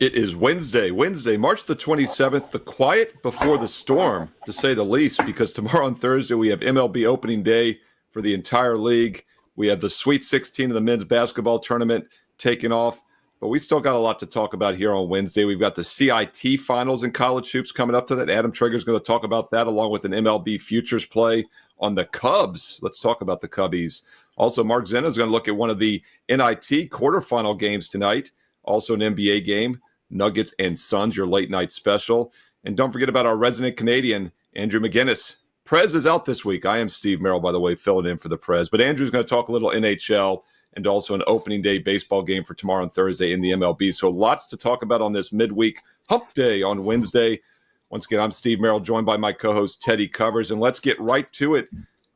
It is Wednesday, March the 27th, the quiet before the storm, to say the least, because tomorrow on Thursday we have MLB opening day for the entire league. We have the Sweet 16 of the men's basketball tournament taking off, but we still got a lot to talk about here on Wednesday. We've got the CIT finals in college hoops coming up to that. Adam Trigger is going to talk about that along with an MLB futures play on the Cubs. Let's talk about the Cubbies. Also, Mark Zinno is going to look at one of the NIT quarterfinal games tonight, also an NBA game. Nuggets and Suns, your late night special. And don't forget about our resident Canadian, Andrew McInnis. Prez is out this week. I am Steve Merrill, by the way, filling in for the Prez. But Andrew's going to talk a little NHL and also an opening day baseball game for tomorrow and Thursday in the MLB. So lots to talk about on this midweek hump day on Wednesday. Once again, I'm Steve Merrill, joined by my co-host Teddy Covers. And let's get right to it.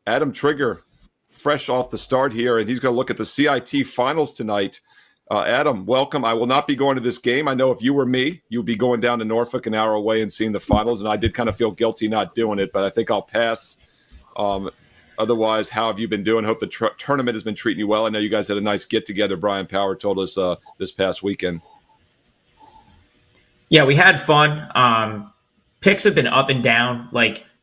Adam Trigger, fresh off the start here, and he's going to look at the CIT finals tonight. Adam, welcome. I will not be going to this game. I know if you were me, you'd be going down to Norfolk an hour away and seeing the finals, and I did kind of feel guilty not doing it, but I think I'll pass. Otherwise, how have you been doing? Hope the tournament has been treating you well. I know you guys had a nice get-together, Brian Power told us this past weekend. Yeah, we had fun. Picks have been up and down.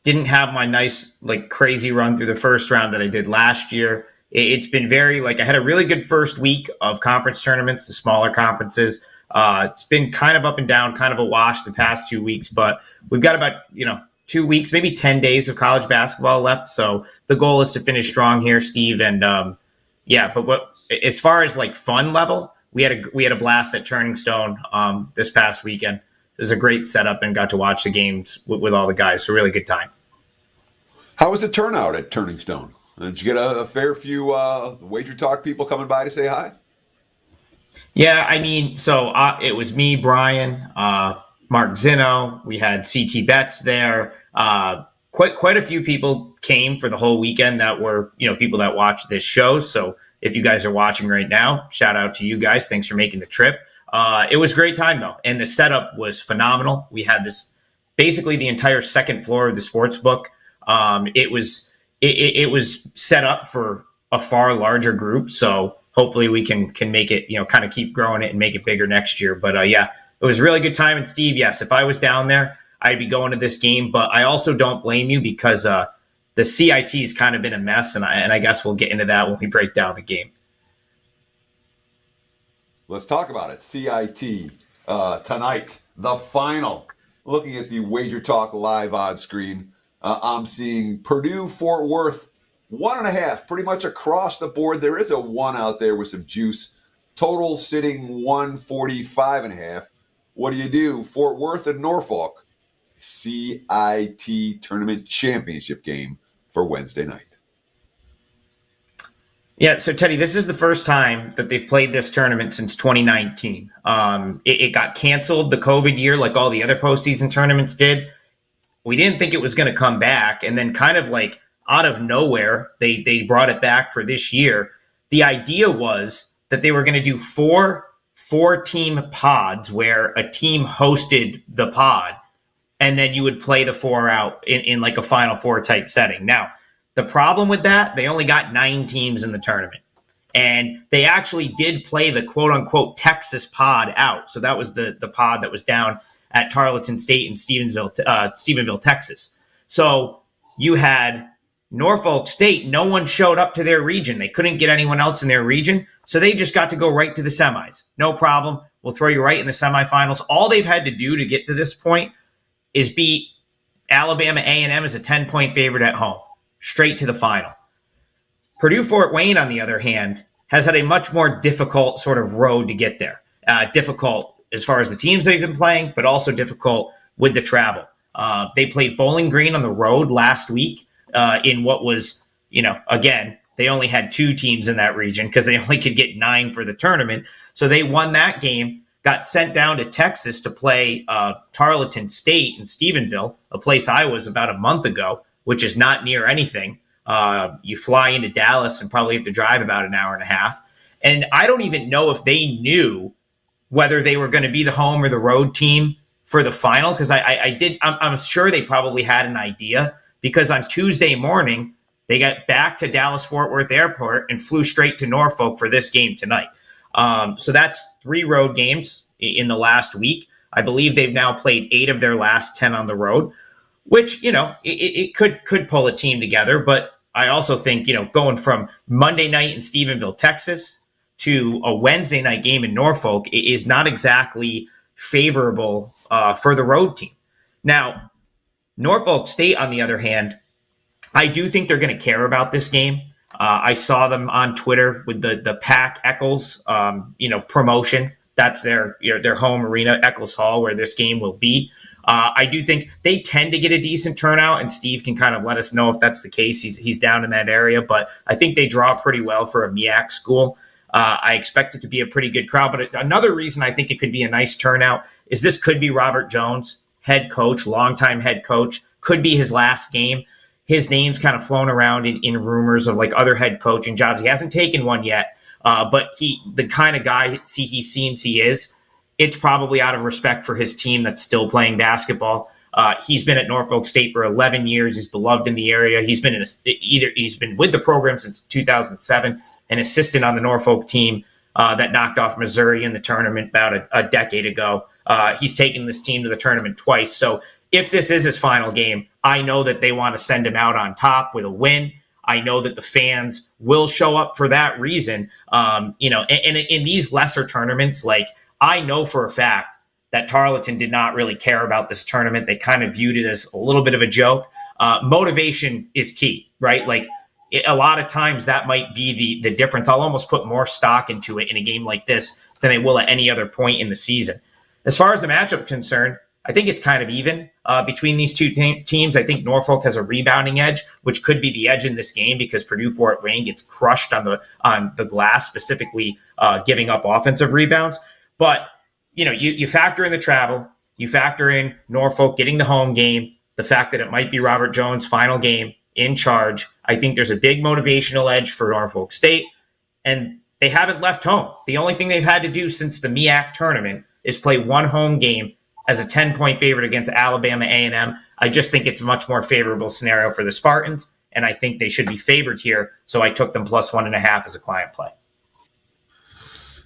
Didn't have my nice, crazy run through the first round that I did last year. It's been very, I had a really good first week of conference tournaments, the smaller conferences. It's been kind of up and down, kind of a wash the past 2 weeks, but we've got about, 2 weeks, maybe 10 days of college basketball left. So the goal is to finish strong here, Steve. And but as far as fun level, we had a blast at Turning Stone this past weekend. It was a great setup and got to watch the games with all the guys. So really good time. How was the turnout at Turning Stone? Did you get a fair few WagerTalk people coming by to say hi? Yeah, it was me, Brian, Mark Zinno. We had CT Bets there. Quite a few people came for the whole weekend that were, people that watch this show. So if you guys are watching right now, shout out to you guys. Thanks for making the trip. It was a great time, though, and the setup was phenomenal. We had basically the entire second floor of the sports book. It was set up for a far larger group, so hopefully we can make it, kind of keep growing it and make it bigger next year. But it was a really good time. And Steve, yes, if I was down there, I'd be going to this game. But I also don't blame you because the CIT's kind of been a mess, and I guess we'll get into that when we break down the game. Let's talk about it. CIT tonight, the final. Looking at the WagerTalk live odds screen. I'm seeing Purdue, Fort Worth, 1.5, pretty much across the board. There is a 1 out there with some juice. Total sitting 145.5. What do you do? Fort Worth and Norfolk, CIT Tournament Championship game for Wednesday night. Yeah, so Teddy, this is the first time that they've played this tournament since 2019. It got canceled the COVID year like all the other postseason tournaments did. We didn't think it was going to come back. And then kind of out of nowhere, they brought it back for this year. The idea was that they were going to do four-team pods where a team hosted the pod, and then you would play the 4 out in a Final Four type setting. Now, the problem with that, they only got 9 teams in the tournament. And they actually did play the quote-unquote Texas pod out. So that was the pod that was down at Tarleton State in Stephenville, Texas. So you had Norfolk State. No one showed up to their region. They couldn't get anyone else in their region. So they just got to go right to the semis. No problem. We'll throw you right in the semifinals. All they've had to do to get to this point is beat Alabama A&M as a 10-point favorite at home, straight to the final. Purdue Fort Wayne, on the other hand, has had a much more difficult sort of road to get there. Difficult as far as the teams they've been playing, but also difficult with the travel. They played Bowling Green on the road last week in what was, again, they only had 2 teams in that region because they only could get 9 for the tournament. So they won that game, got sent down to Texas to play Tarleton State in Stephenville, a place I was about a month ago, which is not near anything. You fly into Dallas and probably have to drive about an hour and a half. And I don't even know if they knew whether they were going to be the home or the road team for the final, because I'm sure they probably had an idea, because on Tuesday morning, they got back to Dallas-Fort Worth Airport and flew straight to Norfolk for this game tonight. So that's 3 road games in the last week. I believe they've now played 8 of their last 10 on the road, which, it could pull a team together. But I also think, going from Monday night in Stephenville, Texas, to a Wednesday night game in Norfolk is not exactly favorable for the road team. Now, Norfolk State, on the other hand, I do think they're going to care about this game. I saw them on Twitter with the Pack Eccles, promotion. That's their home arena, Eccles Hall, where this game will be. I do think they tend to get a decent turnout, and Steve can kind of let us know if that's the case. He's down in that area, but I think they draw pretty well for a MEAC school. I expect it to be a pretty good crowd. But another reason I think it could be a nice turnout is this could be Robert Jones, head coach, longtime head coach, could be his last game. His name's kind of flown around in rumors of like other head coaching jobs. He hasn't taken one yet, but the kind of guy he seems he is. It's probably out of respect for his team that's still playing basketball. He's been at Norfolk State for 11 years. He's beloved in the area. He's been he's been with the program since 2007, an assistant on the Norfolk team that knocked off Missouri in the tournament about a decade ago. He's taken this team to the tournament twice. So if this is his final game, I know that they want to send him out on top with a win. I know that the fans will show up for that reason. And in these lesser tournaments, like I know for a fact that Tarleton did not really care about this tournament. They kind of viewed it as a little bit of a joke. Motivation is key, right? Like a lot of times that might be the difference. I'll almost put more stock into it in a game like this than I will at any other point in the season. As far as the matchup concerned, I think it's kind of even between these two teams. I think Norfolk has a rebounding edge, which could be the edge in this game because Purdue-Fort Wayne gets crushed on the glass, specifically giving up offensive rebounds. But you factor in the travel, you factor in Norfolk getting the home game, the fact that it might be Robert Jones' final game in charge. I think there's a big motivational edge for Norfolk State, and they haven't left home. The only thing they've had to do since the MEAC tournament is play one home game as a 10-point favorite against Alabama A&M. I just think it's a much more favorable scenario for the Spartans, and I think they should be favored here. So I took them plus 1.5 as a client play.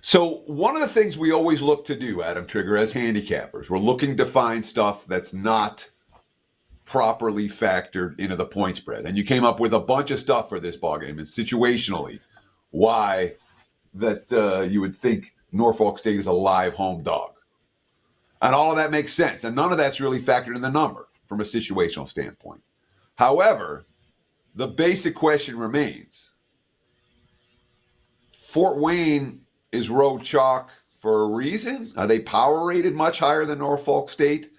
So one of the things we always look to do, Adam Trigger, as handicappers, we're looking to find stuff that's not properly factored into the point spread. And you came up with a bunch of stuff for this ballgame, and situationally, why that you would think Norfolk State is a live home dog. And all of that makes sense. And none of that's really factored in the number from a situational standpoint. However, the basic question remains. Fort Wayne is road chalk for a reason? Are they power rated much higher than Norfolk State?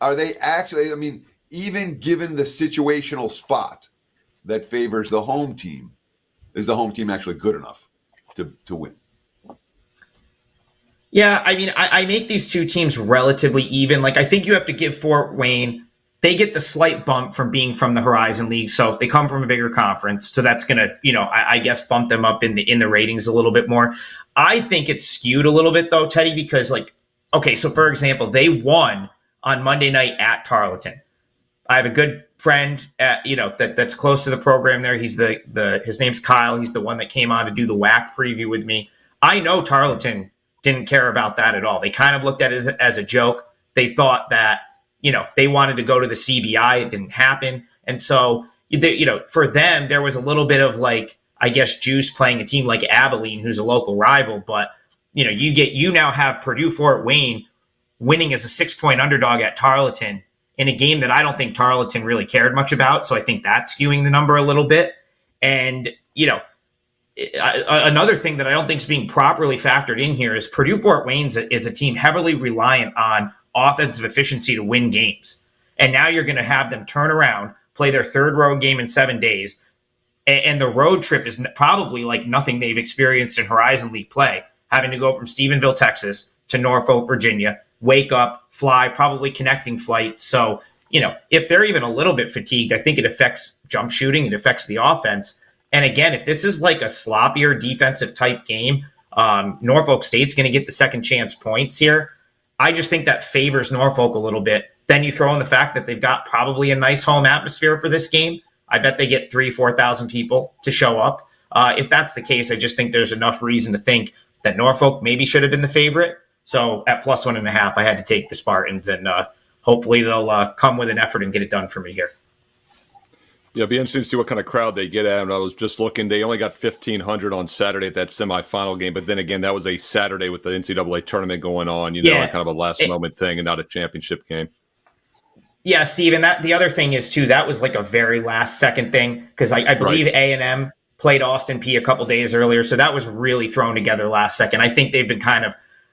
Are they actually, even given the situational spot that favors the home team, is the home team actually good enough to win? Yeah, I make these two teams relatively even. Like, I think you have to give Fort Wayne, they get the slight bump from being from the Horizon League, so they come from a bigger conference. So that's going to, I guess, bump them up in the ratings a little bit more. I think it's skewed a little bit, though, Teddy, because, so for example, they won on Monday night at Tarleton. I have a good friend that's close to the program there. He's his name's Kyle. He's the one that came on to do the WAC preview with me. I know Tarleton didn't care about that at all. They kind of looked at it as a joke. They thought that, they wanted to go to the CBI. It didn't happen. And so, for them, there was a little bit of juice playing a team like Abilene, who's a local rival. But, you now have Purdue-Fort Wayne winning as a 6-point underdog at Tarleton in a game that I don't think Tarleton really cared much about. So I think that's skewing the number a little bit. And, another thing that I don't think is being properly factored in here is Purdue-Fort Wayne is a team heavily reliant on offensive efficiency to win games. And now you're going to have them turn around, play their third road game in 7 days. And the road trip is probably like nothing they've experienced in Horizon League play, having to go from Stephenville, Texas to Norfolk, Virginia, wake up, fly, probably connecting flights. So, if they're even a little bit fatigued, I think it affects jump shooting. It affects the offense. And again, if this is like a sloppier defensive type game, Norfolk State's going to get the second chance points here. I just think that favors Norfolk a little bit. Then you throw in the fact that they've got probably a nice home atmosphere for this game. I bet they get 3,000-4,000 people to show up. If that's the case, I just think there's enough reason to think that Norfolk maybe should have been the favorite. So at plus 1.5, I had to take the Spartans, and hopefully they'll come with an effort and get it done for me here. Yeah, it'll be interesting to see what kind of crowd they get at. And I was just looking; they only got 1,500 on Saturday at that semifinal game. But then again, that was a Saturday with the NCAA tournament going on. Kind of a last moment thing, and not a championship game. Yeah, Steve, and that the other thing is too, that was like a very last second thing, because I believe A&M played Austin Peay a couple days earlier, so that was really thrown together last second. I think they've been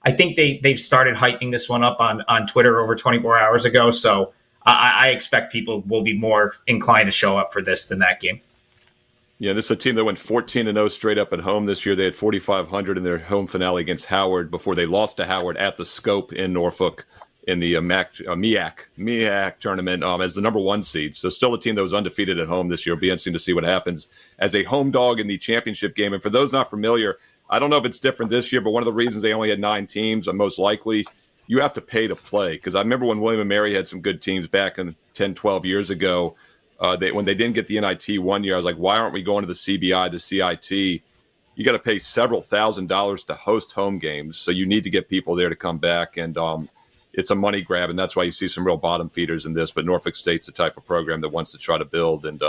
they've started hyping this one up on Twitter over 24 hours ago, so I expect people will be more inclined to show up for this than that game. Yeah, this is a team that went 14-0 straight up at home this year. They had 4,500 in their home finale against Howard before they lost to Howard at the Scope in Norfolk in the MEAC tournament as the number 1 seed. So still a team that was undefeated at home this year. It'll be interesting to see what happens as a home dog in the championship game. And for those not familiar, I don't know if it's different this year, but one of the reasons they only had 9 teams, most likely, you have to pay to play. Because I remember when William & Mary had some good teams back in 10, 12 years ago, when they didn't get the NIT one year, I was like, why aren't we going to the CBI, the CIT? You got to pay several $1,000s to host home games. So you need to get people there to come back. And it's a money grab, and that's why you see some real bottom feeders in this. But Norfolk State's the type of program that wants to try to build, and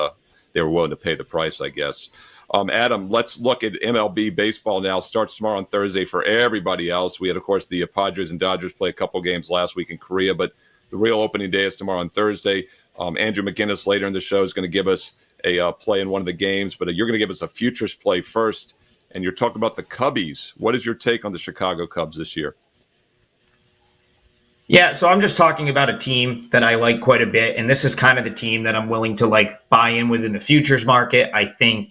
they were willing to pay the price, I guess. Adam, let's look at MLB baseball now. Starts tomorrow on Thursday for everybody else. We had, of course, the Padres and Dodgers play a couple games last week in Korea, but the real opening day is tomorrow on Thursday. Andrew McInnis later in the show is going to give us a play in one of the games, but you're going to give us a futures play first, and you're talking about the Cubbies. What is your take on the Chicago Cubs this year? Yeah, so I'm just talking about a team that I like quite a bit, and this is kind of the team that I'm willing to buy in within the futures market. I think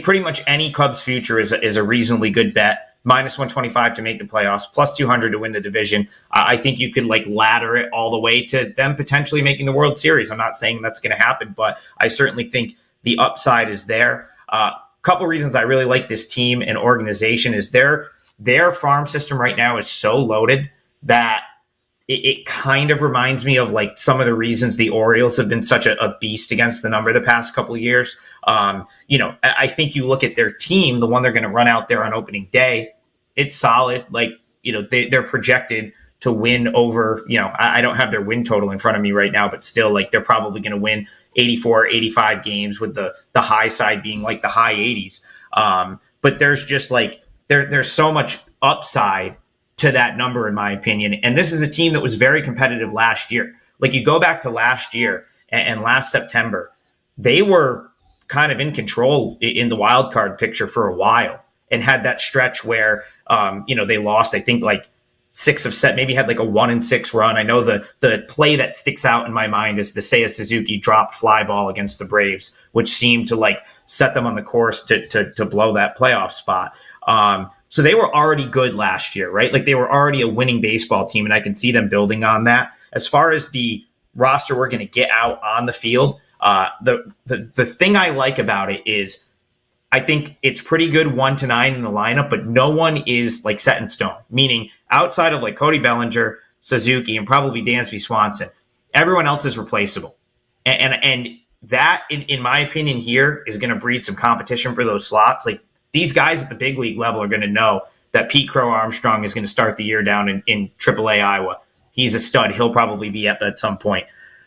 pretty much any Cubs future is a reasonably good bet. Minus 125 to make the playoffs, plus 200 to win the division. I think you could ladder it all the way to them potentially making the World Series. I'm not saying that's going to happen, but I certainly think the upside is there. Couple reasons I really like this team and organization is their farm system right now is so loaded that it kind of reminds me of some of the reasons the Orioles have been such a beast against the number the past couple of years. I think you look at their team, the one they're going to run out there on opening day, it's solid. They're projected to win over, I don't have their win total in front of me right now, but still they're probably going to win 84, 85 games with the high side being the high 80s. But there's just there's so much upside to that number, in my opinion. And this is a team that was very competitive last year. You go back to last year and last September, they were kind of in control in the wild card picture for a while and had that stretch where, they lost, I think 6 of 7, maybe had a 1-6 run. I know the play that sticks out in my mind is the Seiya Suzuki dropped fly ball against the Braves, which seemed to set them on the course to blow that playoff spot. So they were already good last year, right? They were already a winning baseball team, and I can see them building on that. As far as the roster we're going to get out on the field, the thing I like about it is I think it's pretty good 1 to 9 in the lineup, but no one is set in stone, meaning outside of Cody Bellinger, Suzuki, and probably Dansby Swanson, everyone else is replaceable. And that, in my opinion, here is going to breed some competition for those slots. These guys at the big league level are going to know that Pete Crow Armstrong is going to start the year down in AAA Iowa. He's a stud. He'll probably be up at some point.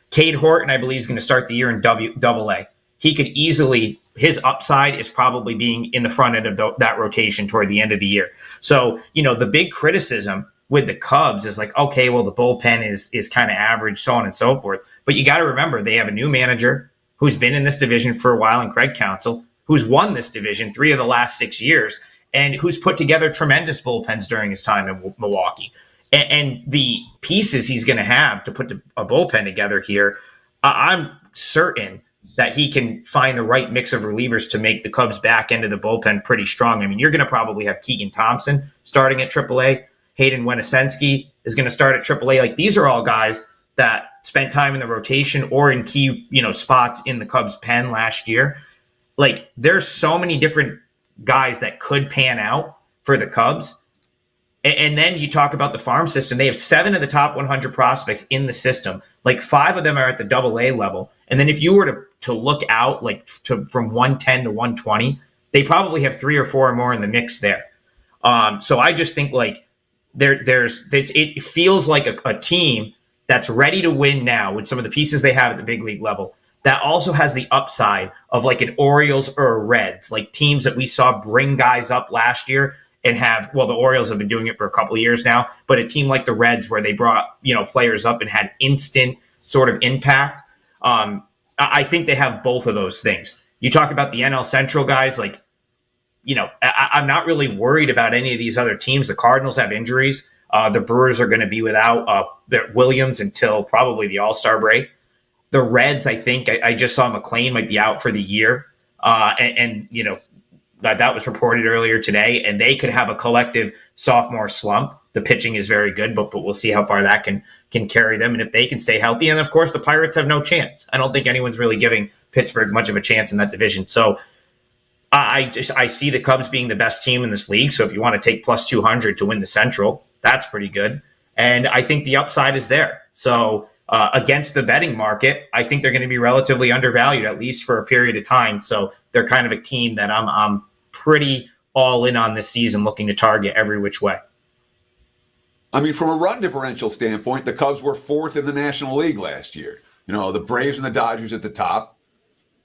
Cade Horton, I believe, is going to start the year in AA. He could easily, his upside is probably being in the front end of that rotation toward the end of the year. So, the big criticism with the Cubs is okay, well, the bullpen is kind of average, so on and so forth. But you got to remember, they have a new manager who's been in this division for a while, in Craig Counsell, who's won this division 3 of the last 6 years, and who's put together tremendous bullpens during his time in Milwaukee. And the pieces he's going to have to put a bullpen together here, I'm certain that he can find the right mix of relievers to make the Cubs back end of the bullpen pretty strong. I mean, you're going to probably have Keegan Thompson starting at AAA. Hayden Wenesensky is going to start at AAA. These are all guys that spent time in the rotation or in key, spots in the Cubs pen last year. There's so many different guys that could pan out for the Cubs. And then you talk about the farm system. They have 7 of the top 100 prospects in the system. 5 of them are at the AA level. And then if you were to look out from 110 to 120, they probably have 3 or 4 more in the mix there. So I just think it feels like a team that's ready to win now with some of the pieces they have at the big league level. That also has the upside of like an Orioles or a Reds, like teams that we saw bring guys up last year and the Orioles have been doing it for a couple of years now, but a team like the Reds where they brought, players up and had instant sort of impact. I think they have both of those things. You talk about the NL Central guys, like, I'm not really worried about any of these other teams. The Cardinals have injuries. The Brewers are going to be without Williams until probably the All-Star break. The Reds, I think, I just saw McLean might be out for the year. That was reported earlier today, and they could have a collective sophomore slump. The pitching is very good, but we'll see how far that can carry them and if they can stay healthy. And, of course, the Pirates have no chance. I don't think anyone's really giving Pittsburgh much of a chance in that division. So I see the Cubs being the best team in this league. So if you want to take plus 200 to win the Central, that's pretty good. And I think the upside is there. So against the betting market, I think they're going to be relatively undervalued, at least for a period of time. So they're kind of a team that I'm pretty all in on this season, looking to target every which way. I mean, from a run differential standpoint, the Cubs were fourth in the National League last year. The Braves and the Dodgers at the top,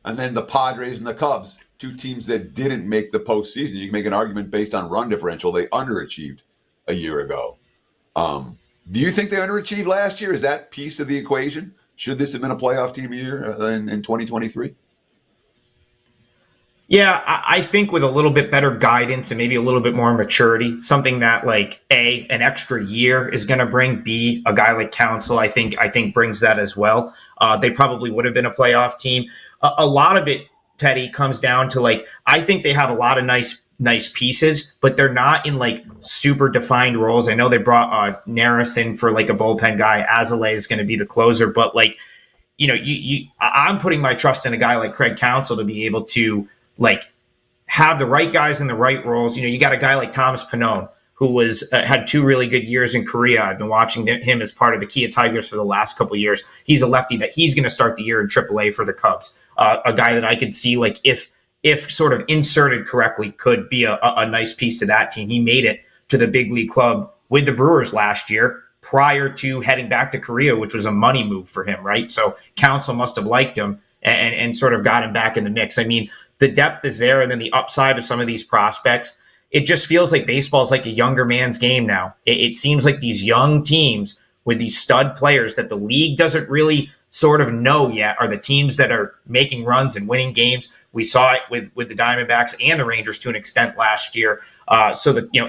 and then the Padres and the Cubs, two teams that didn't make the postseason. You can make an argument based on run differential. They underachieved a year ago. Do you think they underachieved last year? Is that piece of the equation? Should this have been a playoff team year in 2023? Yeah, I think with a little bit better guidance and maybe a little bit more maturity, something that like A, an extra year is going to bring, B, a guy like Counsell, I think brings that as well. They probably would have been a playoff team. A lot of it, Teddy, comes down to like, I think they have a lot of nice pieces, but they're not in like super defined roles. I know they brought Neris in for like a bullpen guy. Azalea is going to be the closer, but like, I'm putting my trust in a guy like Craig Counsell to be able to like have the right guys in the right roles. You got a guy like Thomas Pannone, who was had 2 really good years in Korea. I've been watching him as part of the Kia Tigers for the last couple of years. He's a lefty that he's going to start the year in AAA for the Cubs. A guy that I could see like if sort of inserted correctly could be a nice piece to that team. He made it to the big league club with the Brewers last year prior to heading back to Korea, which was a money move for him, right? So Counsell must have liked him and sort of got him back in the mix. I mean, the depth is there, and then the upside of some of these prospects. It just feels like baseball is like a younger man's game now. It seems like these young teams with these stud players that the league doesn't really sort of know yet are the teams that are making runs and winning games. We saw it with the Diamondbacks and the Rangers to an extent last year. And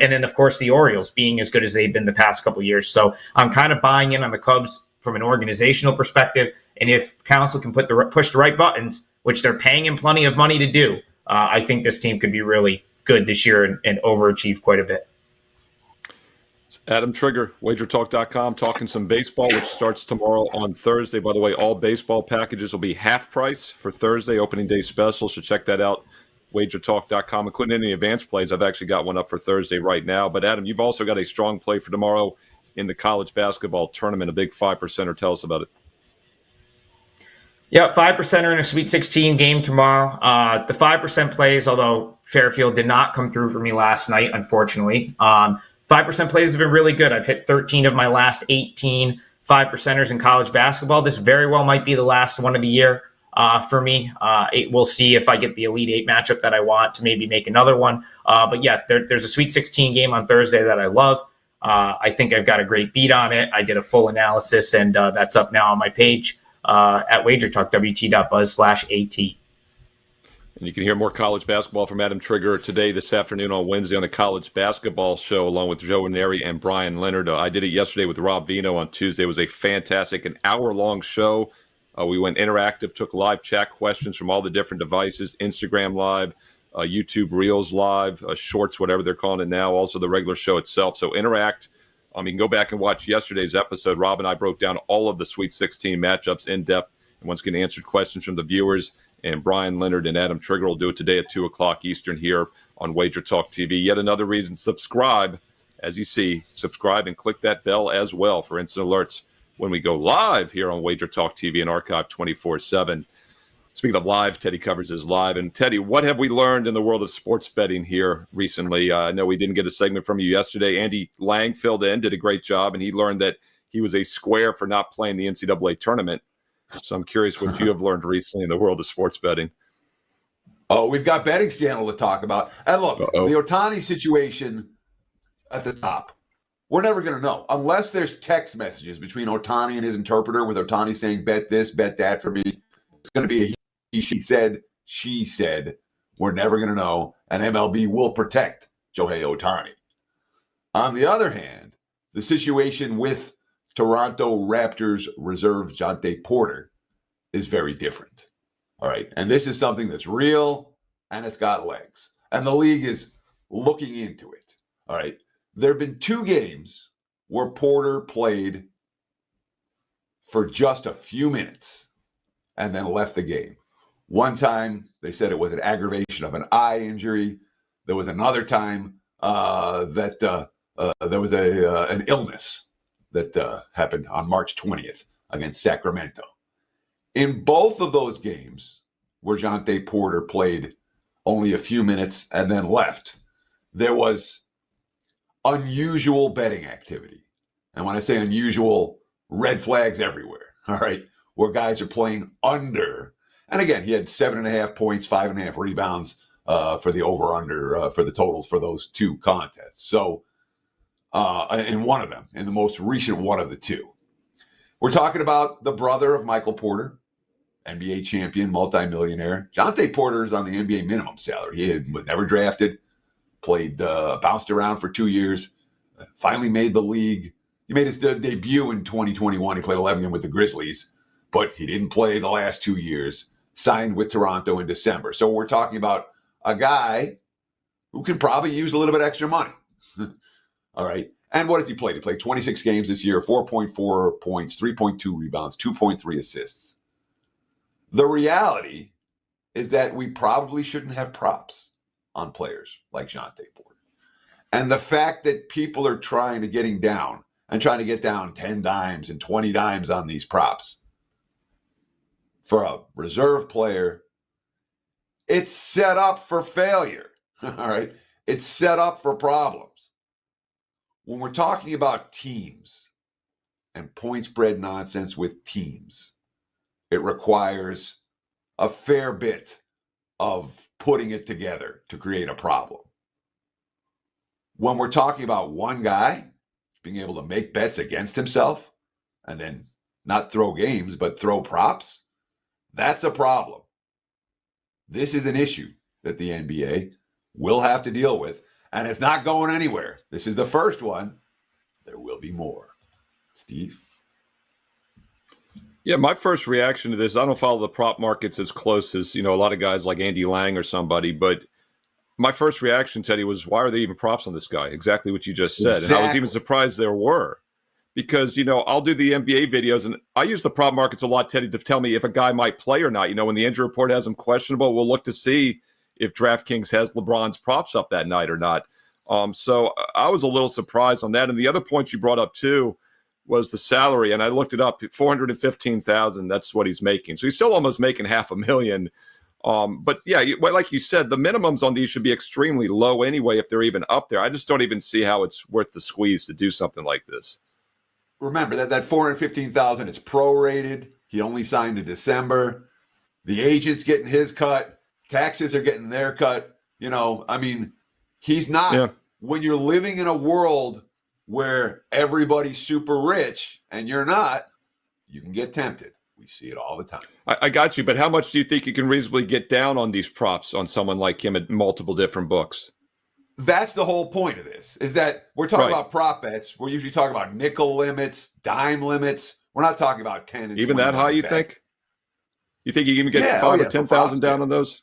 then of course the Orioles being as good as they've been the past couple of years. So I'm kind of buying in on the Cubs from an organizational perspective. And if Counsell can push the right buttons, which they're paying him plenty of money to do, I think this team could be really good this year and overachieve quite a bit. It's Adam Trigger, WagerTalk.com, talking some baseball, which starts tomorrow on Thursday. By the way, all baseball packages will be half price for Thursday, opening day special, so check that out, WagerTalk.com, including any advanced plays. I've actually got one up for Thursday right now. But, Adam, you've also got a strong play for tomorrow in the college basketball tournament, a big 5%er. Tell us about it. Yeah, 5%er in a Sweet 16 game tomorrow. The 5% plays, although Fairfield did not come through for me last night, unfortunately. 5% plays have been really good. I've hit 13 of my last 18 5%ers in college basketball. This very well might be the last one of the year for me. We'll see if I get the Elite 8 matchup that I want to maybe make another one. But yeah, there's a Sweet 16 game on Thursday that I love. I think I've got a great beat on it. I did a full analysis, and that's up now on my page. At WagerTalk, wt.buzz/AT. And you can hear more college basketball from Adam Trigger today, this afternoon, on Wednesday on the College Basketball Show, along with Joe Neri and Brian Leonard. I did it yesterday with Rob Vino on Tuesday. It was a fantastic, an hour-long show. We went interactive, took live chat questions from all the different devices, Instagram Live, YouTube Reels Live, Shorts, whatever they're calling it now, also the regular show itself. So interact. You can go back and watch yesterday's episode. Rob and I broke down all of the Sweet 16 matchups in depth, and once again answered questions from the viewers. And Brian Leonard and Adam Trigger will do it today at 2 o'clock Eastern here on Wager Talk TV. Yet another reason, subscribe. As you see, subscribe and click that bell as well for instant alerts when we go live here on Wager Talk TV and archive 24/7. Speaking of live, Teddy covers his live. And Teddy, what have we learned in the world of sports betting here recently? I know we didn't get a segment from you yesterday. Andy Lang filled in, did a great job, and he learned that he was a square for not playing the NCAA tournament. So I'm curious what you have learned recently in the world of sports betting. Oh, we've got betting scandal to talk about. And look, the Ohtani situation at the top, we're never going to know unless there's text messages between Ohtani and his interpreter with Ohtani saying, bet this, bet that for me. It's going to be a he, she said, she said. We're never going to know. And MLB will protect Shohei Ohtani. On the other hand, the situation with Toronto Raptors reserve Jonte Porter is very different. All right. And this is something that's real and it's got legs. And the league is looking into it. All right. There have been 2 games where Porter played for just a few minutes and then left the game. One time, they said it was an aggravation of an eye injury. There was another time that there was an illness that happened on March 20th against Sacramento. In both of those games where Jonte Porter played only a few minutes and then left, there was unusual betting activity. And when I say unusual, red flags everywhere, all right, where guys are playing under. And again, he had 7.5 points, 5.5 rebounds for the over-under for the totals for those 2 contests. So in one of them, in the most recent one of the 2. We're talking about the brother of Michael Porter, NBA champion, multimillionaire. Jonte Porter is on the NBA minimum salary. He was never drafted, played, bounced around for 2 years, finally made the league. He made his debut in 2021. He played 11 games with the Grizzlies, but he didn't play the last 2 years, signed with Toronto in December. So we're talking about a guy who can probably use a little bit extra money. All right. And what has he played? He played 26 games this year, 4.4 points, 3.2 rebounds, 2.3 assists. The reality is that we probably shouldn't have props on players like Jonte Porter. And the fact that people are trying to get down 10 dimes and 20 dimes on these props for a reserve player, it's set up for failure. All right. It's set up for problems. When we're talking about teams and point spread nonsense with teams, it requires a fair bit of putting it together to create a problem. When we're talking about one guy being able to make bets against himself and then not throw games, but throw props, that's a problem. This is an issue that the NBA will have to deal with, and it's not going anywhere. This is the first one. There will be more. Steve? Yeah, my first reaction to this, I don't follow the prop markets as close as, a lot of guys like Andy Lang or somebody, but my first reaction, Teddy, was why are there even props on this guy? Exactly what you just said. Exactly. And I was even surprised there were. Because, I'll do the NBA videos, and I use the prop markets a lot, Teddy, to tell me if a guy might play or not. When the injury report has him questionable, we'll look to see if DraftKings has LeBron's props up that night or not. So I was a little surprised on that. And the other point you brought up, too, was the salary. And I looked it up, $415,000. That's what he's making. So he's still almost making $500,000. But, yeah, like you said, the minimums on these should be extremely low anyway if they're even up there. I just don't even see how it's worth the squeeze to do something like this. Remember that $415,000, it's prorated. He only signed in December. The agent's getting his cut. Taxes are getting their cut. He's not. Yeah. When you're living in a world where everybody's super rich and you're not, you can get tempted. We see it all the time. I got you, but how much do you think you can reasonably get down on these props on someone like him at multiple different books? That's the whole point of this, is that we're talking about prop bets. We're usually talking about nickel limits, dime limits. We're not talking about 10 and even that high, you bets. Think? You think you can even get 5 or 10,000 down on those?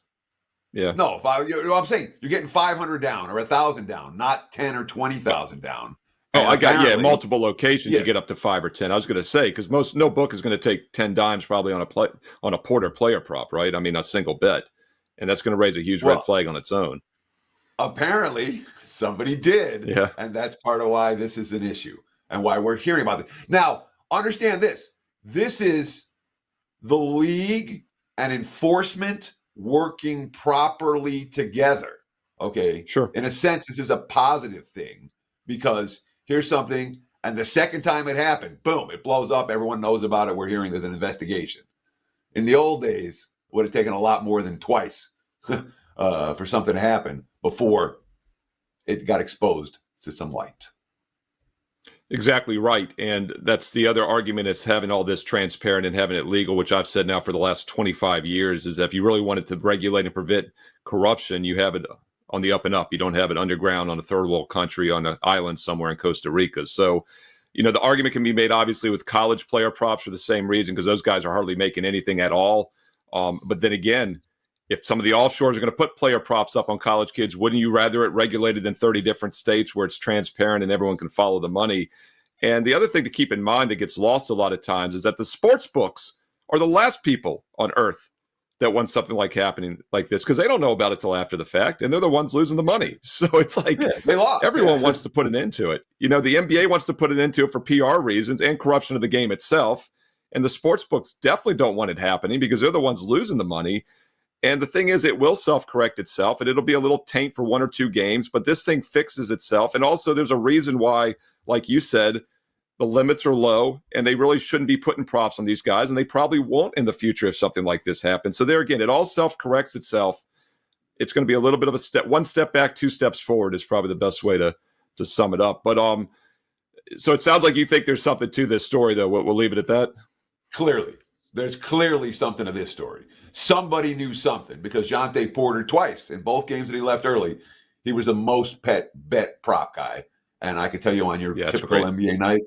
Yeah. No, I'm saying you're getting 500 down or 1,000 down, not 10 or 20,000 down. Oh, I got multiple locations you get up to 5 or 10. I was going to say because no book is going to take 10 dimes probably on a Porter player prop, right? I mean a single bet, and that's going to raise a huge red flag on its own. Apparently, somebody did, and that's part of why this is an issue and why we're hearing about it. Now, understand this. This is the league and enforcement working properly together. Okay. Sure. In a sense, this is a positive thing because here's something, and the second time it happened, boom, it blows up. Everyone knows about it. We're hearing there's an investigation. In the old days, it would have taken a lot more than twice for something to happen before it got exposed to some light. Exactly right. And that's the other argument, is having all this transparent and having it legal, which I've said now for the last 25 years, is that if you really wanted to regulate and prevent corruption, you have it on the up and up. You don't have it underground on a third world country on an island somewhere in Costa Rica. So, the argument can be made obviously with college player props for the same reason, because those guys are hardly making anything at all. But then again, if some of the offshores are going to put player props up on college kids, wouldn't you rather it regulated in 30 different states where it's transparent and everyone can follow the money? And the other thing to keep in mind that gets lost a lot of times is that the sports books are the last people on earth that want something like happening like this, because they don't know about it till after the fact, and they're the ones losing the money. So it's like they lost. Everyone wants to put an end to it. The NBA wants to put an end to it for PR reasons and corruption of the game itself. And the sports books definitely don't want it happening because they're the ones losing the money. And the thing is, it will self-correct itself, and it'll be a little taint for 1 or 2 games, but this thing fixes itself. And also there's a reason why, like you said, the limits are low, and they really shouldn't be putting props on these guys, and they probably won't in the future if something like this happens. So there again, it all self-corrects itself. It's going to be a little bit of a step, 1 step back, 2 steps forward is probably the best way to sum it up. But so it sounds like you think there's something to this story, though. We'll leave it at that. Clearly. There's clearly something to this story. Somebody knew something, because Jonte Porter, twice in both games that he left early, he was the most bet prop guy. And I can tell you, on your typical NBA night,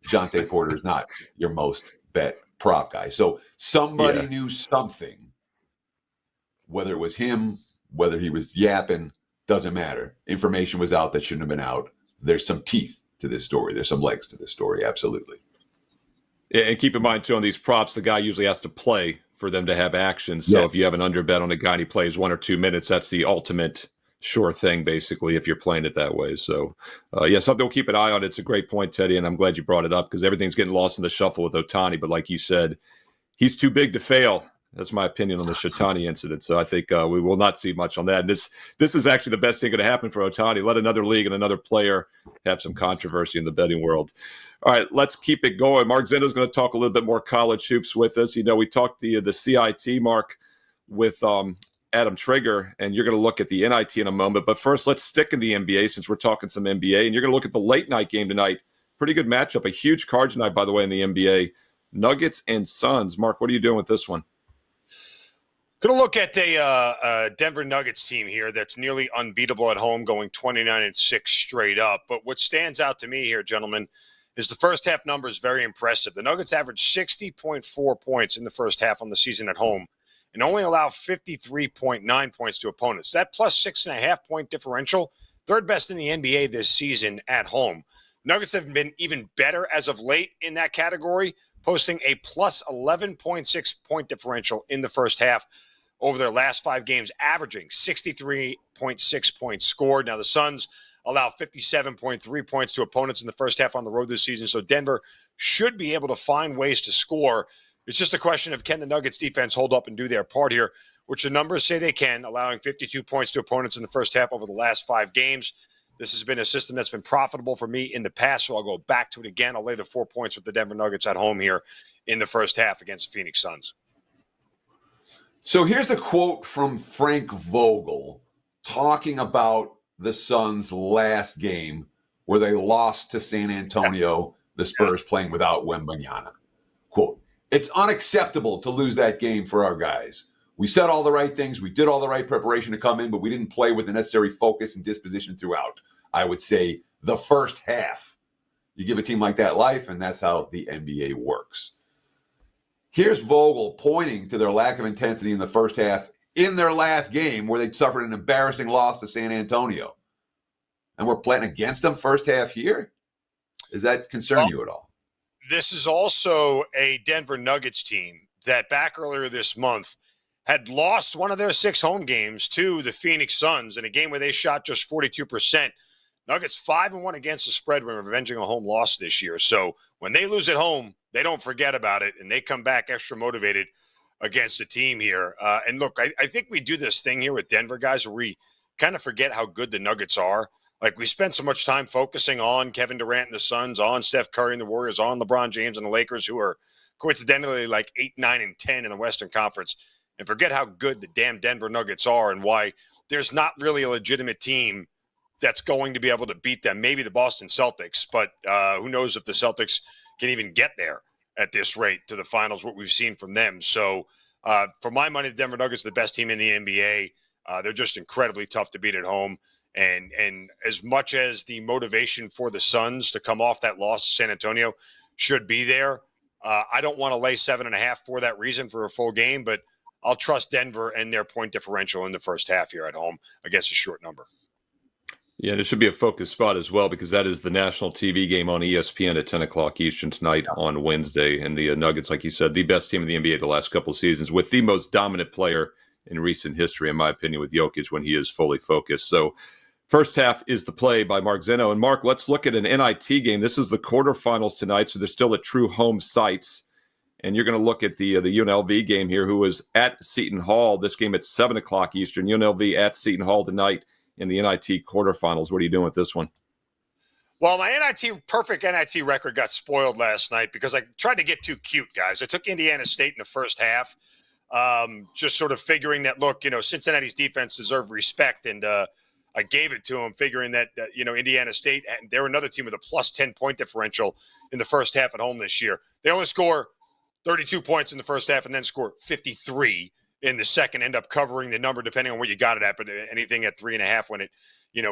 Jonte Porter is not your most bet prop guy. So somebody knew something, whether it was him, whether he was yapping, doesn't matter. Information was out that shouldn't have been out. There's some teeth to this story. There's some legs to this story. Absolutely. And keep in mind, too, on these props, the guy usually has to play for them to have action. So if you have an underbet on a guy and he plays 1 or 2 minutes, that's the ultimate sure thing, basically, if you're playing it that way. So, something we'll keep an eye on. It's a great point, Teddy, and I'm glad you brought it up, because everything's getting lost in the shuffle with Ohtani. But like you said, he's too big to fail. That's my opinion on the Shotani incident. So I think we will not see much on that. And this is actually the best thing going to happen for Ohtani. Let another league and another player have some controversy in the betting world. All right, let's keep it going. Mark Zinno is going to talk a little bit more college hoops with us. We talked the CIT, Mark, with Adam Trigger, and you're going to look at the NIT in a moment. But first, let's stick in the NBA, since we're talking some NBA. And you're going to look at the late night game tonight. Pretty good matchup. A huge card tonight, by the way, in the NBA. Nuggets and Suns. Mark, what are you doing with this one? Going to look at a Denver Nuggets team here that's nearly unbeatable at home, going 29-6 straight up. But what stands out to me here, gentlemen, is the first half number is very impressive. The Nuggets averaged 60.4 points in the first half on the season at home and only allow 53.9 points to opponents. That plus 6.5 point differential, third best in the NBA this season at home. Nuggets have been even better as of late in that category, posting a plus 11.6 point differential in the first half over their last 5 games, averaging 63.6 points scored. Now, the Suns allow 57.3 points to opponents in the first half on the road this season, so Denver should be able to find ways to score. It's just a question of, can the Nuggets defense hold up and do their part here, which the numbers say they can, allowing 52 points to opponents in the first half over the last 5 games. This has been a system that's been profitable for me in the past, so I'll go back to it again. I'll lay the 4 points with the Denver Nuggets at home here in the first half against the Phoenix Suns. So here's a quote from Frank Vogel talking about the Suns' last game where they lost to San Antonio, the Spurs playing without Wembanyama. Quote, "It's unacceptable to lose that game for our guys. We said all the right things. We did all the right preparation to come in, but we didn't play with the necessary focus and disposition throughout. I would say the first half. You give a team like that life, and that's how the NBA works." Here's Vogel pointing to their lack of intensity in the first half in their last game where they suffered an embarrassing loss to San Antonio. And we're playing against them first half here? Does that concern you at all? This is also a Denver Nuggets team that back earlier this month had lost one of their 6 home games to the Phoenix Suns in a game where they shot just 42%. Nuggets 5-1 against the spread when revenging a home loss this year. So when they lose at home, they don't forget about it, and they come back extra motivated against the team here. And look, I think we do this thing here with Denver guys where we kind of forget how good the Nuggets are. Like, we spend so much time focusing on Kevin Durant and the Suns, on Steph Curry and the Warriors, on LeBron James and the Lakers, who are coincidentally like 8, 9, and 10 in the Western Conference, and forget how good the damn Denver Nuggets are and why there's not really a legitimate team that's going to be able to beat them. Maybe the Boston Celtics, but who knows if the Celtics can even get there at this rate to the finals, what we've seen from them. So for my money, the Denver Nuggets are the best team in the NBA. They're just incredibly tough to beat at home. And as much as the motivation for the Suns to come off that loss to San Antonio should be there, I don't want to lay 7.5 for that reason for a full game, but I'll trust Denver and their point differential in the first half here at home against a short number. Yeah, there should be a focus spot as well, because that is the national TV game on ESPN at 10 o'clock Eastern tonight on Wednesday. And the Nuggets, like you said, the best team in the NBA the last couple of seasons, with the most dominant player in recent history, in my opinion, with Jokic when he is fully focused. So first half is the play by Mark Zinno. And Mark, let's look at an NIT game. This is the quarterfinals tonight, so they're still at true home sites. And you're going to look at the UNLV game here, who is at Seton Hall. This game at 7 o'clock Eastern. UNLV at Seton Hall tonight in the NIT quarterfinals. What are you doing with this one? Well, my perfect NIT record got spoiled last night because I tried to get too cute, guys. I took Indiana State in the first half, just sort of figuring that, look, Cincinnati's defense deserved respect, and I gave it to them, figuring that, Indiana State, they're another team with a plus 10 point differential in the first half at home this year. They only score 32 points in the first half and then score 53 in the second, end up covering the number depending on what you got it at, but anything at 3.5 when it,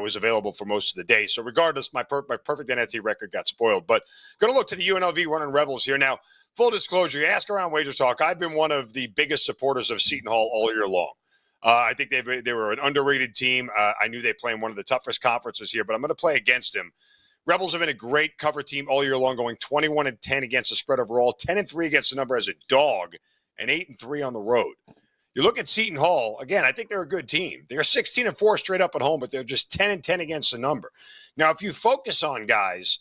was available for most of the day. So regardless, my perfect NIT record got spoiled. But going to look to the UNLV running Rebels here. Now, full disclosure, you ask around WagerTalk, I've been one of the biggest supporters of Seton Hall all year long. I think they were an underrated team. I knew they play in one of the toughest conferences here, but I'm going to play against them. Rebels have been a great cover team all year long, going 21-10 against the spread overall, 10-3 against the number as a dog, and 8-3 on the road. You look at Seton Hall, again, I think they're a good team. They're 16-4 straight up at home, but they're just 10-10 against the number. Now, if you focus on, guys,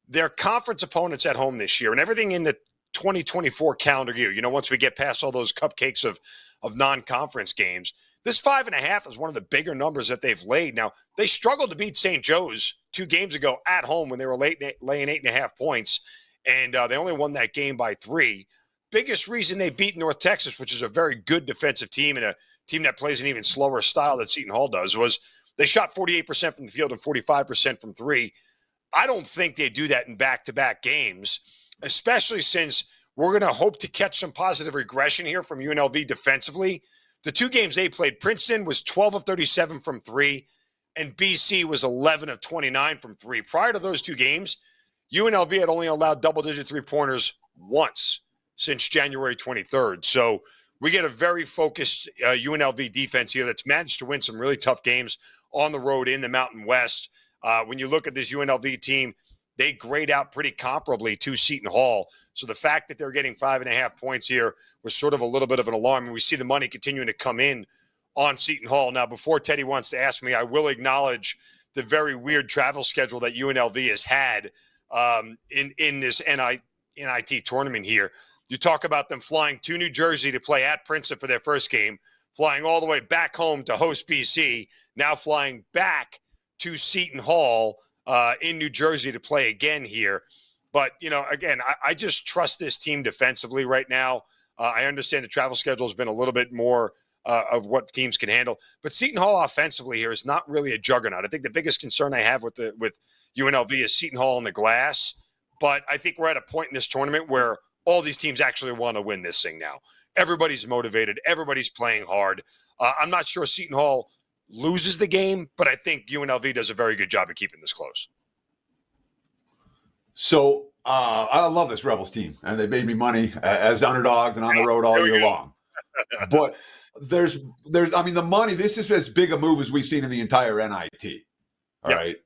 their conference opponents at home this year and everything in the 2024 calendar year, once we get past all those cupcakes of non-conference games, this 5.5 is one of the bigger numbers that they've laid. Now, they struggled to beat St. Joe's 2 games ago at home when they were laying 8.5 points, and they only won that game by 3. Biggest reason they beat North Texas, which is a very good defensive team and a team that plays an even slower style that Seton Hall does, was they shot 48% from the field and 45% from 3. I don't think they do that in back-to-back games, especially since we're going to hope to catch some positive regression here from UNLV defensively. The 2 games they played, Princeton was 12 of 37 from 3, and BC was 11 of 29 from 3. Prior to those 2 games, UNLV had only allowed double-digit three-pointers once since January 23rd. So we get a very focused UNLV defense here that's managed to win some really tough games on the road in the Mountain West. When you look at this UNLV team, they grade out pretty comparably to Seton Hall. So the fact that they're getting 5.5 points here was sort of a little bit of an alarm. And we see the money continuing to come in on Seton Hall. Now, before Teddy wants to ask me, I will acknowledge the very weird travel schedule that UNLV has had in this NIT tournament here. You talk about them flying to New Jersey to play at Princeton for their first game, flying all the way back home to host BC, now flying back to Seton Hall in New Jersey to play again here. But, again, I just trust this team defensively right now. I understand the travel schedule has been a little bit more of what teams can handle. But Seton Hall offensively here is not really a juggernaut. I think the biggest concern I have with UNLV is Seton Hall on the glass. But I think we're at a point in this tournament where all these teams actually want to win this thing now. Everybody's motivated. Everybody's playing hard. I'm not sure Seton Hall loses the game, but I think UNLV does a very good job of keeping this close. So I love this Rebels team, and they made me money as underdogs and on the road all year long. But there's, the money, this is as big a move as we've seen in the entire NIT. All right.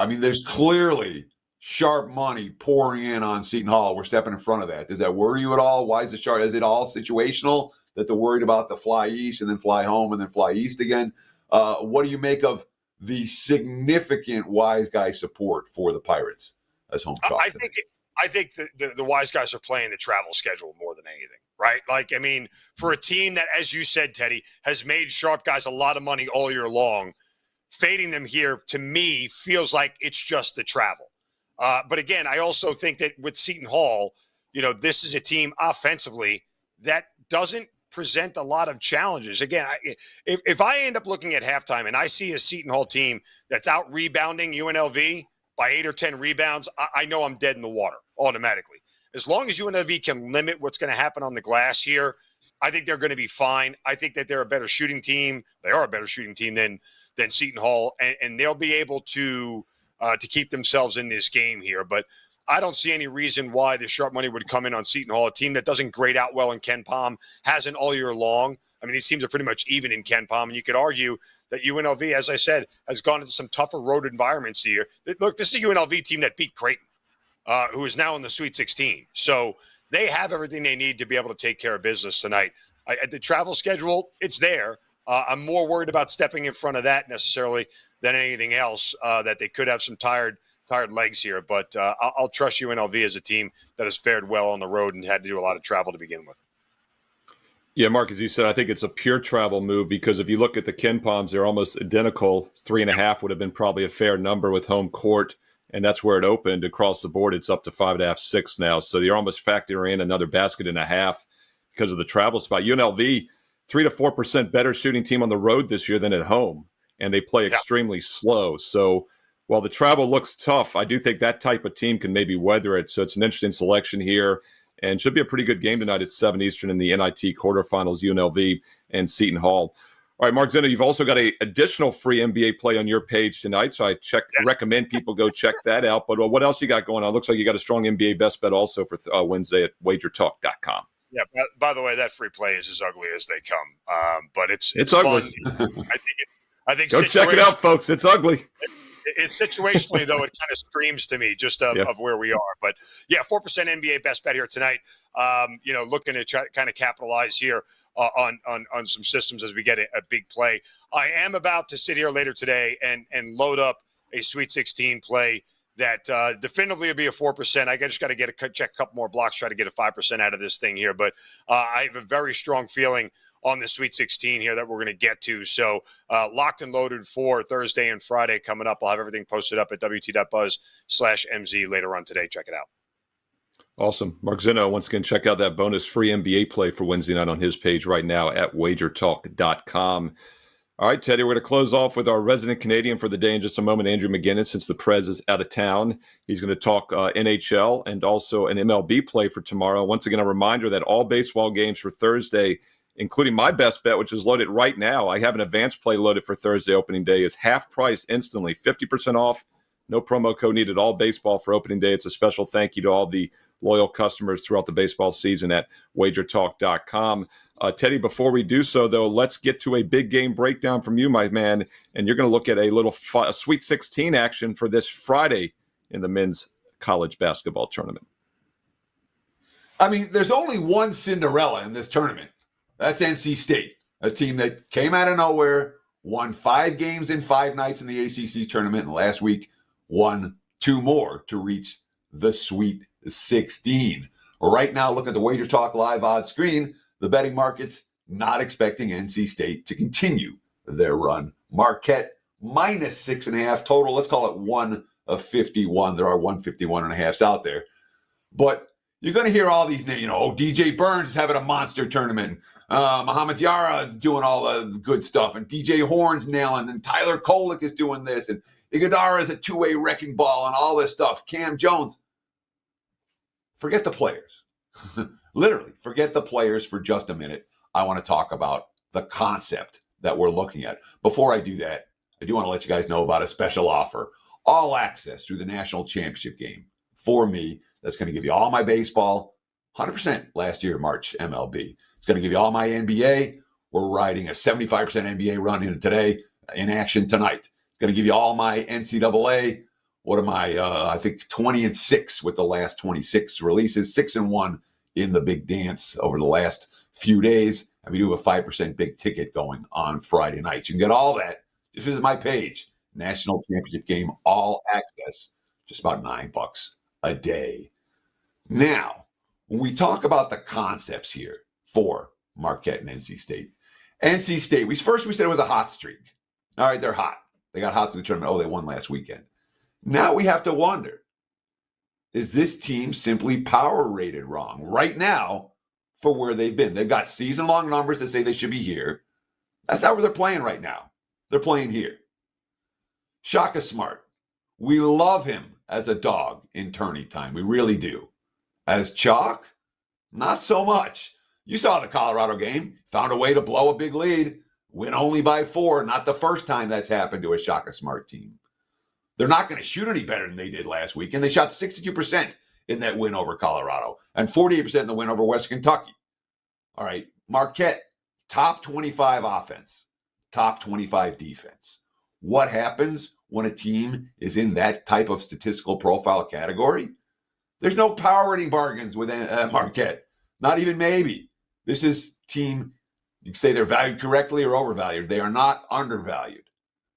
There's clearly sharp money pouring in on Seton Hall. We're stepping in front of that. Does that worry you at all? Why is is it all situational that they're worried about the fly east and then fly home and then fly east again? What do you make of the significant wise guy support for the Pirates as home chalk? I think the wise guys are playing the travel schedule more than anything, right? Like, I mean, for a team that, as you said, Teddy, has made sharp guys a lot of money all year long, fading them here, to me, feels like it's just the travel. But again, I also think that with Seton Hall, this is a team offensively that doesn't present a lot of challenges. Again, if I end up looking at halftime and I see a Seton Hall team that's out rebounding UNLV by 8 or 10 rebounds, I know I'm dead in the water automatically. As long as UNLV can limit what's going to happen on the glass here, I think they're going to be fine. I think that they're a better shooting team. They are a better shooting team than Seton Hall, and they'll be able to keep themselves in this game here. But I don't see any reason why the sharp money would come in on Seton Hall, a team that doesn't grade out well in Ken Palm, hasn't all year long. I mean, these teams are pretty much even in Ken Palm, and you could argue that UNLV, as I said, has gone into some tougher road environments here. Look, this is a UNLV team that beat Creighton, who is now in the Sweet 16. So they have everything they need to be able to take care of business tonight. The travel schedule, it's there. I'm more worried about stepping in front of that necessarily than anything else, that they could have some tired legs here. But I'll trust UNLV as a team that has fared well on the road and had to do a lot of travel to begin with. Yeah, Mark, as you said, I think it's a pure travel move because if you look at the Ken Palms, they're almost identical. 3.5 would have been probably a fair number with home court, and that's where it opened. Across the board, it's up to 5.5, 6 now. So you're almost factoring in another basket and a half because of the travel spot. UNLV, 3 to 4% better shooting team on the road this year than at home, and they play extremely slow. So while the travel looks tough, I do think that type of team can maybe weather it. So it's an interesting selection here. And should be a pretty good game tonight at 7 Eastern in the NIT quarterfinals, UNLV and Seton Hall. All right, Mark Zinno, you've also got an additional free NBA play on your page tonight, so I recommend people go check that out. But what else you got going on? Looks like you got a strong NBA best bet also for Wednesday at WagerTalk.com. Yeah, by the way, that free play is as ugly as they come, but it's ugly. Fun. I think go check it out, folks. It's ugly. It's situationally, though, it kind of screams to me just of where we are. But, 4% NBA best bet here tonight. Looking to try kind of capitalize here on some systems as we get a big play. I am about to sit here later today and load up a Sweet 16 play that definitively will be a 4%. I just got to check a couple more blocks, try to get a 5% out of this thing here. But I have a very strong feeling on the Sweet 16 here that we're going to get to. So locked and loaded for Thursday and Friday coming up. I'll have everything posted up at wt.buzz/MZ later on today. Check it out. Awesome. Mark Zinno, once again, check out that bonus free NBA play for Wednesday night on his page right now at wagertalk.com. All right, Teddy, we're going to close off with our resident Canadian for the day in just a moment, Andrew McInnis, since the Prez is out of town. He's going to talk NHL and also an MLB play for tomorrow. Once again, a reminder that all baseball games for Thursday, including my best bet, which is loaded right now. I have an advanced play loaded for Thursday opening day, is half price instantly, 50% off. No promo code needed. All baseball for opening day. It's a special thank you to all the loyal customers throughout the baseball season at wagertalk.com. Teddy, before we do so, though, let's get to a big game breakdown from you, my man. And you're going to look at a little Sweet 16 action for this Friday in the men's college basketball tournament. I mean, there's only one Cinderella in this tournament. That's NC State, a team that came out of nowhere, won 5 games in 5 nights in the ACC tournament, and last week won 2 more to reach the Sweet 16. Right now, look at the Wager Talk live odds screen. The betting market's not expecting NC State to continue their run. Marquette minus 6.5 total. Let's call it 1 of 51. There are 151.5s out there. But you're going to hear all these names. DJ Burns is having a monster tournament. Muhammad Yara is doing all the good stuff. And DJ Horn's nailing. And Tyler Kolek is doing this. And Iguodala is a 2-way wrecking ball and all this stuff. Cam Jones. Forget the players. Literally, forget the players for just a minute. I want to talk about the concept that we're looking at. Before I do that, I do want to let you guys know about a special offer. All access through the national championship game for me. That's going to give you all my baseball, 100% last year, March MLB. It's going to give you all my NBA. We're riding a 75% NBA run in today, in action tonight. It's going to give you all my NCAA. What am I? I think 20-6 with the last 26 releases, 6-1 in the big dance over the last few days. And we do have a 5% big ticket going on Friday night. You can get all that. Just visit my page, National Championship Game, all access, just about $9 a day. Now, when we talk about the concepts here, for Marquette and NC State. NC State, we said it was a hot streak. All right, they're hot. They got hot through the tournament. Oh, they won last weekend. Now we have to wonder, is this team simply power rated wrong right now for where they've been? They've got season-long numbers that say they should be here. That's not where they're playing right now. They're playing here. Shaka Smart, we love him as a dog in tourney time. We really do. As chalk, not so much. You saw the Colorado game. Found a way to blow a big lead. Win only by 4. Not the first time that's happened to a Shaka Smart team. They're not going to shoot any better than they did last week. And they shot 62% in that win over Colorado and 48% in the win over West Kentucky. All right. Marquette, top 25 offense, top 25 defense. What happens when a team is in that type of statistical profile category? There's no power rating bargains with Marquette. Not even maybe. This is team, you can say they're valued correctly or overvalued. They are not undervalued.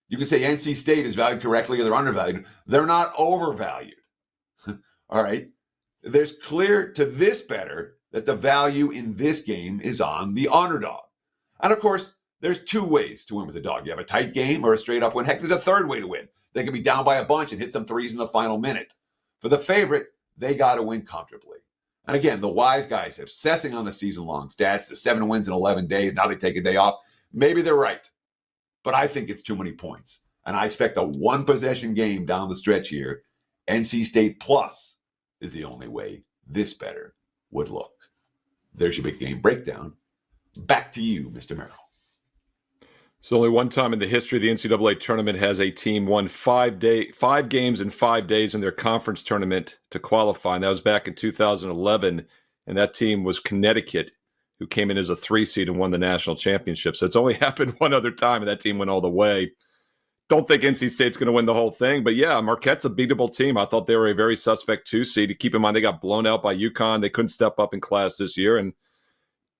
You can say NC State is valued correctly or they're undervalued. They're not overvalued. All right. There's clear to this bettor that the value in this game is on the underdog. And of course, there's 2 ways to win with the dog. You have a tight game or a straight up win. Heck, there's a third way to win. They can be down by a bunch and hit some threes in the final minute. For the favorite, they got to win comfortably. And again, the wise guys obsessing on the season-long stats, the 7 wins in 11 days, now they take a day off. Maybe they're right. But I think it's too many points. And I expect a 1-possession game down the stretch here. NC State plus is the only way this bettor would look. There's your big game breakdown. Back to you, Mr. Merrill. So only one time in the history of the NCAA tournament has a team won 5 games in 5 days in their conference tournament to qualify. And that was back in 2011. And that team was Connecticut, who came in as a 3 seed and won the national championship. So it's only happened one other time, and that team went all the way. Don't think NC State's going to win the whole thing. But yeah, Marquette's a beatable team. I thought they were a very suspect 2 seed. Keep in mind, they got blown out by UConn. They couldn't step up in class this year. And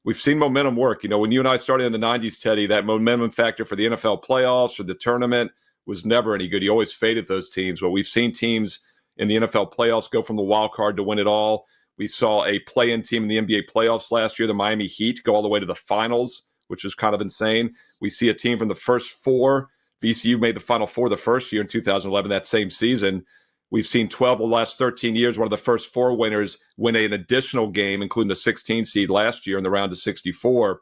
we've seen momentum work. You know, when you and I started in the 90s, Teddy, that momentum factor for the NFL playoffs or the tournament was never any good. You always faded those teams. But we've seen teams in the NFL playoffs go from the wild card to win it all. We saw a play-in team in the NBA playoffs last year, the Miami Heat, go all the way to the finals, which was kind of insane. We see a team from the first 4. VCU made the Final Four the first year in 2011, that same season. We've seen 12 of the last 13 years, one of the first 4 winners win an additional game, including the 16 seed last year in the round of 64.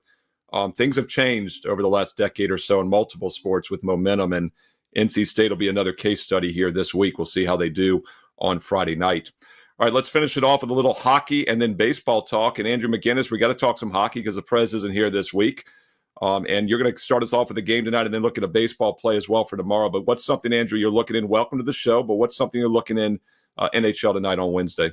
Things have changed over the last decade or so in multiple sports with momentum, and NC State will be another case study here this week. We'll see how they do on Friday night. All right, let's finish it off with a little hockey and then baseball talk. And Andrew McInnis, we got to talk some hockey because the Prez isn't here this week. And you're going to start us off with the game tonight and then look at a baseball play as well for tomorrow. But what's something, Andrew, you're looking in? Welcome to the show. But what's something you're looking in NHL tonight on Wednesday?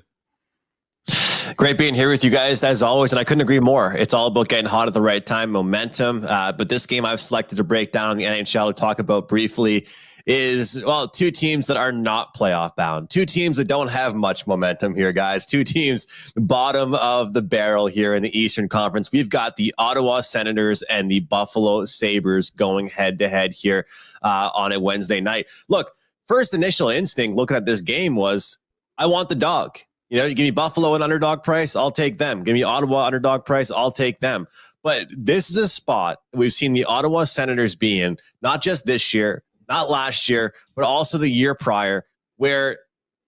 Great being here with you guys as always. And I couldn't agree more. It's all about getting hot at the right time, momentum. But this game I've selected to break down in the NHL to talk about briefly is, well, 2 teams that are not playoff bound, 2 teams that don't have much momentum here, guys, 2 teams bottom of the barrel here in the Eastern Conference. We've got the Ottawa Senators and the Buffalo Sabres going head to head here on a Wednesday night. Look, first initial instinct looking at this game was, I want the dog. You know, you give me Buffalo an underdog price, I'll take them. Give me Ottawa underdog price, I'll take them. But this is a spot we've seen the Ottawa Senators be in, not just this year, not last year, but also the year prior, where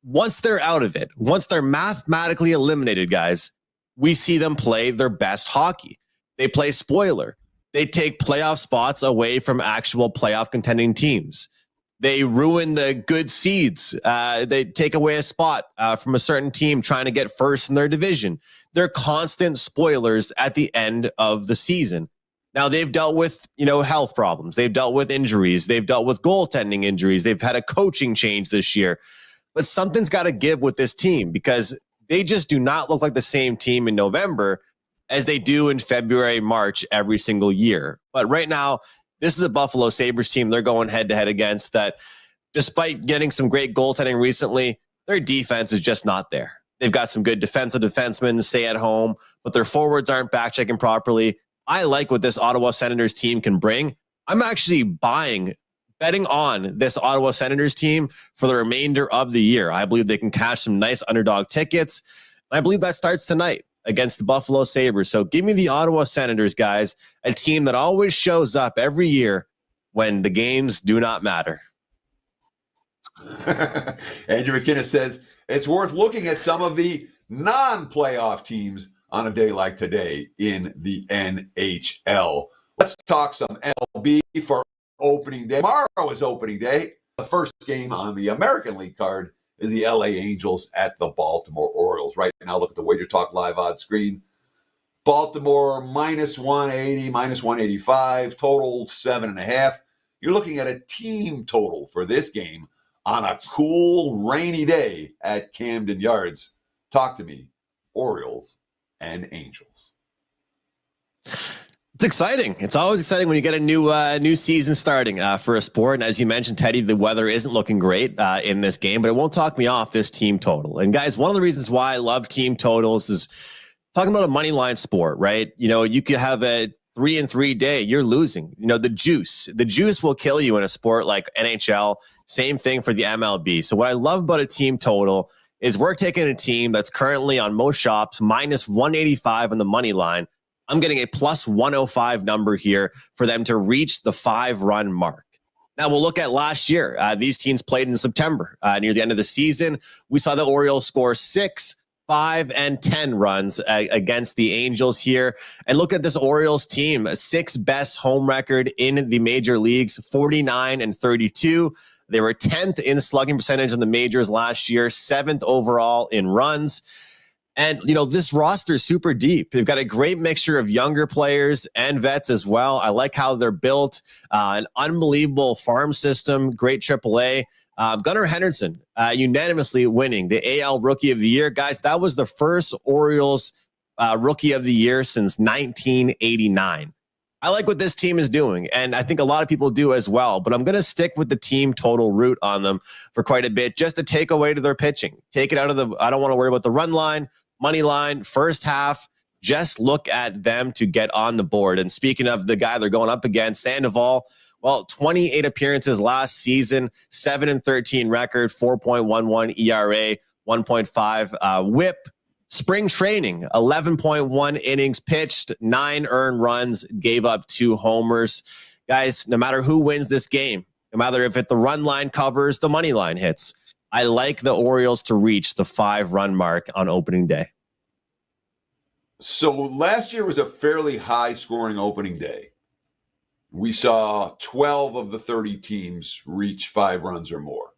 once they're out of it, once they're mathematically eliminated, guys, we see them play their best hockey. They play spoiler. They take playoff spots away from actual playoff contending teams. They ruin the good seeds. They take away a spot from a certain team trying to get first in their division. They're constant spoilers at the end of the season. Now, they've dealt with, health problems. They've dealt with injuries. They've dealt with goaltending injuries. They've had a coaching change this year. But something's got to give with this team because they just do not look like the same team in November as they do in February, March every single year. But right now, this is a Buffalo Sabres team they're going head-to-head against that, despite getting some great goaltending recently, their defense is just not there. They've got some good defensive defensemen to stay at home, but their forwards aren't back-checking properly. I like what this Ottawa Senators team can bring. I'm actually betting on this Ottawa Senators team for the remainder of the year. I believe they can cash some nice underdog tickets. And I believe that starts tonight. against the Buffalo Sabres. So give me the Ottawa Senators, guys, a team that always shows up every year when the games do not matter. Andrew McInnis says it's worth looking at some of the non-playoff teams on a day like today in the NHL. Let's talk some MLB for opening day. Tomorrow is opening day. The first game on the American League card is the LA Angels at the Baltimore Orioles. Right now, look at the WagerTalk live odds screen. Baltimore minus 180, minus 185, total 7.5. You're looking at a team total for this game on a cool, rainy day at Camden Yards. Talk to me, Orioles and Angels. It's exciting. It's always exciting when you get a new season starting for a sport. And as you mentioned, Teddy, the weather isn't looking great in this game, but it won't talk me off this team total. And guys, one of the reasons why I love team totals is talking about a money line sport, right? You know, you could have a 3-3 day, you're losing. You know, the juice will kill you in a sport like NHL. Same thing for the MLB. So what I love about a team total is we're taking a team that's currently on most shops minus 185 on the money line. I'm getting a plus 105 number here for them to reach the 5-run mark. Now we'll look at last year. These teams played in September near the end of the season. We saw the Orioles score 6, 5, and 10 runs against the Angels here. And look at this Orioles team, 6th best home record in the major leagues, 49 and 32. They were 10th in slugging percentage in the majors last year, 7th overall in runs. And, you know, this roster is super deep. They've got a great mixture of younger players and vets as well. I like how they're built. An unbelievable farm system, great AAA. Gunnar Henderson unanimously winning the AL Rookie of the Year. Guys, that was the first Orioles Rookie of the Year since 1989. I like what this team is doing, and I think a lot of people do as well, but I'm going to stick with the team total route on them for quite a bit just to take away to their pitching. Take it out of the, I don't want to worry about the run line, money line, first half. Just look at them to get on the board. And speaking of the guy they're going up against, Sandoval, well, 28 appearances last season, 7-13 record, 4.11 ERA, 1.5 whip. Spring training, 11.1 innings pitched, 9 earned runs, gave up 2 homers. Guys, no matter who wins this game, no matter if the run line covers, the money line hits, I like the Orioles to reach the 5-run mark on opening day. So last year was a fairly high-scoring opening day. We saw 12 of the 30 teams reach 5 runs or more.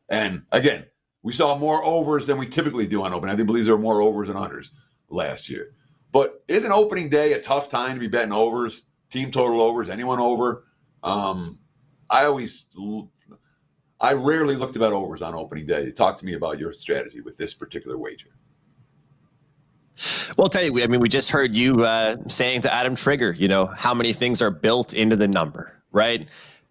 And again, we saw more overs than we typically do on opening. I believe there were more overs than unders last year. But isn't opening day a tough time to be betting overs, team total overs, anyone over? I rarely looked about overs on opening day. Talk to me about your strategy with this particular wager. Well, Teddy, we just heard you saying to Adam Trigger, you know, how many things are built into the number, right?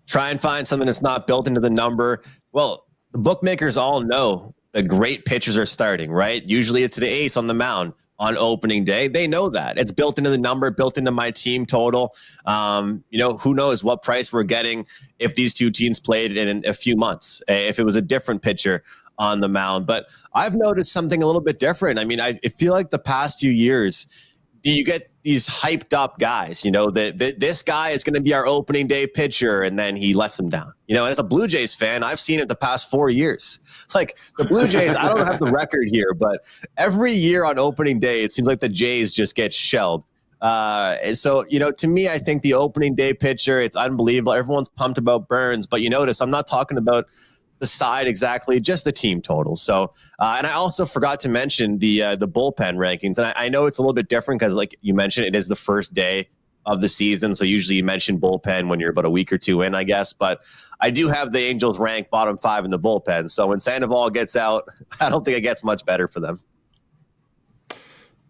Try and find something that's not built into the number. Well, the bookmakers all know the great pitchers are starting, right? Usually it's the ace on the mound on opening day. They know that. It's built into the number, built into my team total. You know, who knows what price we're getting if these two teams played in a few months, if it was a different pitcher on the mound. But I've noticed something a little bit different. I mean, I feel like the past few years, you get these hyped up guys, you know, that this guy is going to be our opening day pitcher, and then he lets them down. You know, as a Blue Jays fan, I've seen it the past 4 years. Like the Blue Jays, I don't have the record here, but every year on opening day, it seems like the Jays just get shelled. And so, you know, to me, I think the opening day pitcher, it's unbelievable. Everyone's pumped about Burns, but you notice I'm not talking about the side exactly, just the team total. So, and I also forgot to mention the bullpen rankings. And I know it's a little bit different because, like you mentioned, it is the first day of the season. So usually you mention bullpen when you're about a week or two in, I guess. But I do have the Angels ranked bottom 5 in the bullpen. So when Sandoval gets out, I don't think it gets much better for them.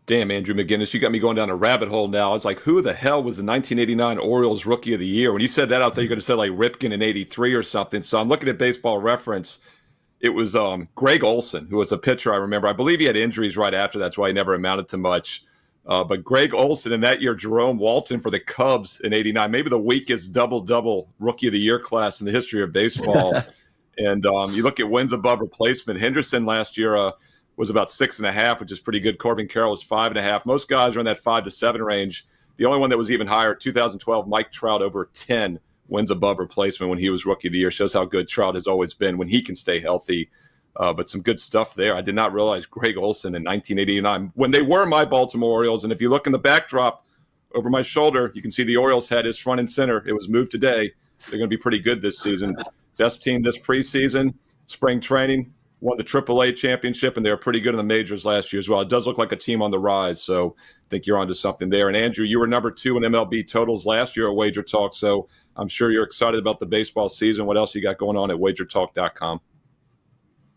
Damn, Andrew McInnis, you got me going down a rabbit hole now. I was like, who the hell was the 1989 Orioles Rookie of the Year? When you said that, I thought you were going to say like Ripken in 83 or something. So I'm looking at Baseball Reference. It was Greg Olson, who was a pitcher, I remember. I believe he had injuries right after. That's why he never amounted to much. But Greg Olson, and that year, Jerome Walton for the Cubs in 89, maybe the weakest double-double Rookie of the Year class in the history of baseball. And you look at wins above replacement. Henderson last year, was about 6.5, which is pretty good. Corbin Carroll was 5.5. Most guys are in that 5 to 7 range. The only one that was even higher, 2012, Mike Trout over 10 wins above replacement when he was Rookie of the Year. Shows how good Trout has always been when he can stay healthy. But some good stuff there. I did not realize Greg Olson in 1989, when they were my Baltimore Orioles. And if you look in the backdrop over my shoulder, you can see the Orioles head is front and center. It was moved today. They're going to be pretty good this season. Best team this preseason, spring training, won the AAA championship, and they were pretty good in the majors last year as well. It does look like a team on the rise, so I think you're onto something there. And Andrew, you were number 2 in MLB totals last year at WagerTalk, so I'm sure you're excited about the baseball season. What else you got going on at WagerTalk.com?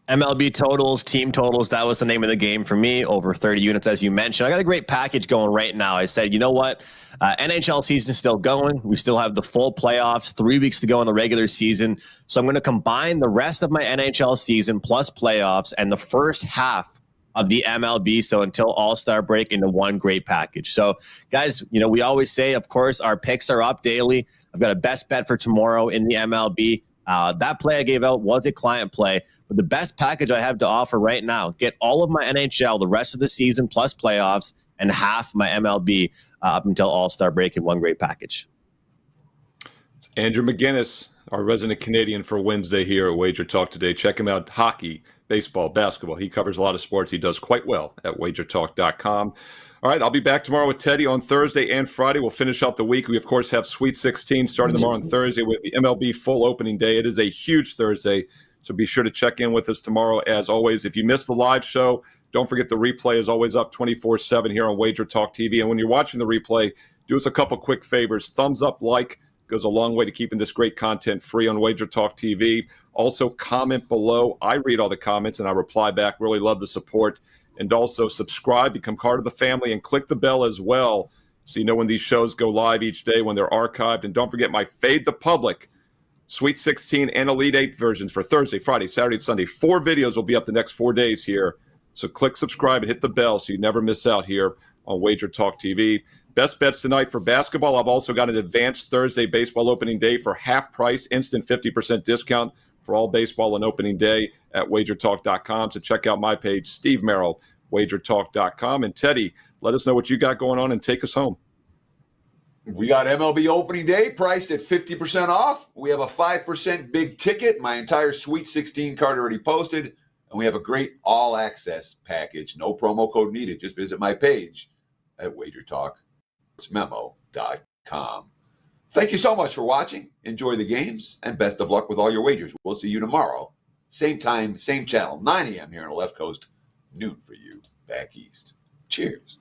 MLB totals, team totals, that was the name of the game for me. Over 30 units, as you mentioned. I got a great package going right now. I said, you know what? NHL season is still going. We still have the full playoffs, 3 weeks to go in the regular season. So I'm going to combine the rest of my NHL season plus playoffs and the first half of the MLB, so until All-Star break, into one great package. So, guys, you know, we always say, of course, our picks are up daily. I've got a best bet for tomorrow in the MLB. That play I gave out was a client play, but the best package I have to offer right now, get all of my NHL, the rest of the season plus playoffs, and half my MLB up until All-Star break in one great package. It's Andrew McInnis, our resident Canadian for Wednesday here at WagerTalk Today. Check him out, hockey, baseball, basketball. He covers a lot of sports. He does quite well at WagerTalk.com. All right, I'll be back tomorrow with Teddy on Thursday and Friday. We'll finish out the week. We, of course, have Sweet 16 starting tomorrow on Thursday with the MLB full opening day. It is a huge Thursday, so be sure to check in with us tomorrow. As always, if you missed the live show, don't forget the replay is always up 24/7 here on WagerTalk TV. And when you're watching the replay, do us a couple quick favors. Thumbs up, like, goes a long way to keeping this great content free on WagerTalk TV. Also, comment below. I read all the comments, and I reply back. Really love the support. And also subscribe, become part of the family, and click the bell as well so you know when these shows go live each day, when they're archived. And don't forget my Fade the Public Sweet 16 and Elite 8 versions for Thursday, Friday, Saturday, and Sunday. 4 videos will be up the next 4 days here. So click subscribe and hit the bell so you never miss out here on WagerTalk TV. Best bets tonight for basketball. I've also got an advanced Thursday baseball opening day for half price, instant 50% discount for all baseball on opening day at WagerTalk.com. So check out my page, Steve Merrill, WagerTalk.com. And Teddy, let us know what you got going on and take us home. We got MLB opening day priced at 50% off. We have a 5% big ticket. My entire Sweet 16 card already posted. And we have a great all-access package. No promo code needed. Just visit my page at WagerTalkMemo.com. Thank you so much for watching. Enjoy the games, and best of luck with all your wagers. We'll see you tomorrow. Same time, same channel, 9 a.m. here on the left coast, noon for you back east. Cheers.